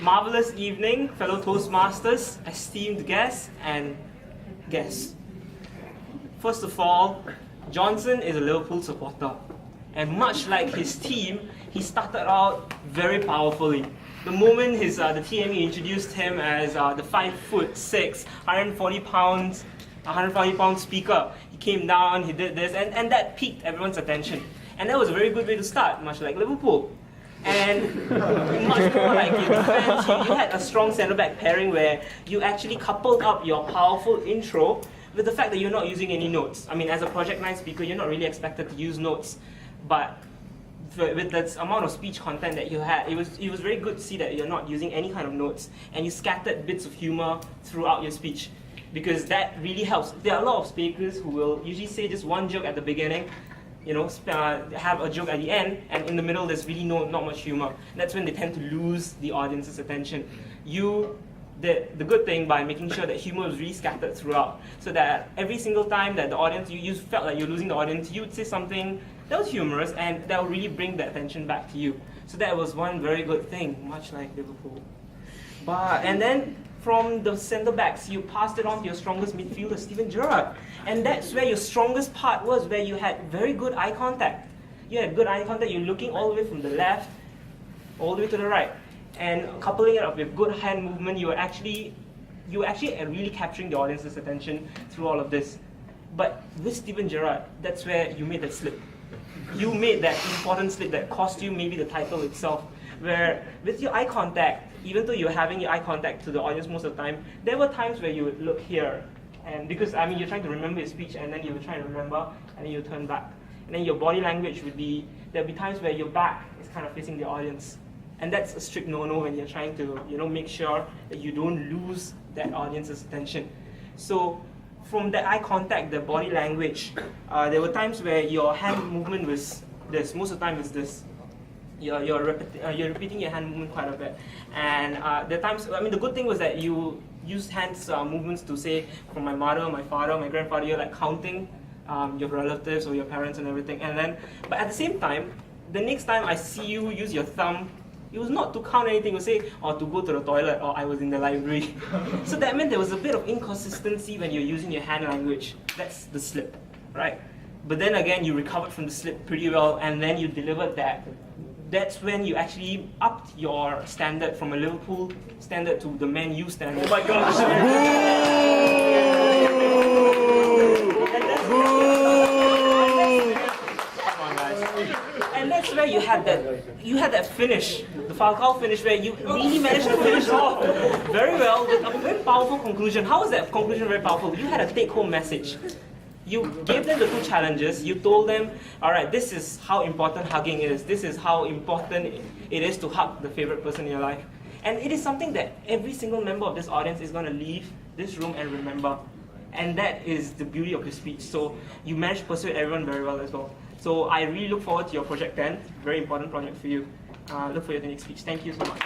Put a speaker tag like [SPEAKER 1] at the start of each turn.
[SPEAKER 1] Marvelous evening, fellow Toastmasters, esteemed guests, and guests. First of all, Johnson is a Liverpool supporter, and much like his team, he started out very powerfully. The moment the TME introduced him as the 5'6", 140-pound speaker, he came down, he did this, and that piqued everyone's attention. And that was a very good way to start, much like Liverpool. And much more like your defense, you had a strong centre-back pairing where you actually coupled up your powerful intro with the fact that you're not using any notes. I mean, as a Project 9 speaker, you're not really expected to use notes, but with that amount of speech content that you had, it was very good to see that you're not using any kind of notes, and you scattered bits of humour throughout your speech, because that really helps. There are a lot of speakers who will usually say just one joke at the beginning, have a joke at the end, and in the middle there's really not much humor. That's when they tend to lose the audience's attention. You did the good thing by making sure that humor was really scattered throughout, so that every single time that the audience, you felt like you're losing the audience, you would say something that was humorous, and that would really bring the attention back to you. So that was one very good thing, much like Liverpool. And then from the centre backs, you passed it on to your strongest midfielder, Sharath. And that's where your strongest part was, where you had very good eye contact. You had good eye contact, you're looking all the way from the left, all the way to the right. And coupling it up with good hand movement, you were actually really capturing the audience's attention through all of this. But with Sharath, that's where you made that slip. You made that important slip that cost you maybe the title itself, where with your eye contact, even though you're having your eye contact to the audience most of the time, there were times where you would look here, and because you're trying to remember your speech, and then you would try to remember, and then you turn back. And then your body language would be, there'll be times where your back is kind of facing the audience. And that's a strict no-no when you're trying to make sure that you don't lose that audience's attention. So from that eye contact, the body language, there were times where your hand movement was this. Most of the time it's this. You're repeating your hand movement quite a bit. And there are times, the good thing was that you used hands movements to say, from my mother, my father, my grandfather, you're like counting your relatives or your parents and everything. But at the same time, the next time I see you use your thumb, it was not to count anything, it was say, or to go to the toilet, or I was in the library. So that meant there was a bit of inconsistency when you're using your hand language. That's the slip, right? But then again, you recovered from the slip pretty well, and then you delivered that. That's when you actually upped your standard from a Liverpool standard to the Man U standard. Oh my gosh! And that's where you had that finish, the Falcao finish, where you really managed to finish off very well with a very powerful conclusion. How was that conclusion very powerful? You had a take-home message. You gave them the two challenges. You told them, all right, this is how important hugging is. This is how important it is to hug the favorite person in your life. And it is something that every single member of this audience is going to leave this room and remember. And that is the beauty of your speech. So you managed to persuade everyone very well as well. So I really look forward to your Project 10. Very important project for you. Look for your next speech. Thank you so much.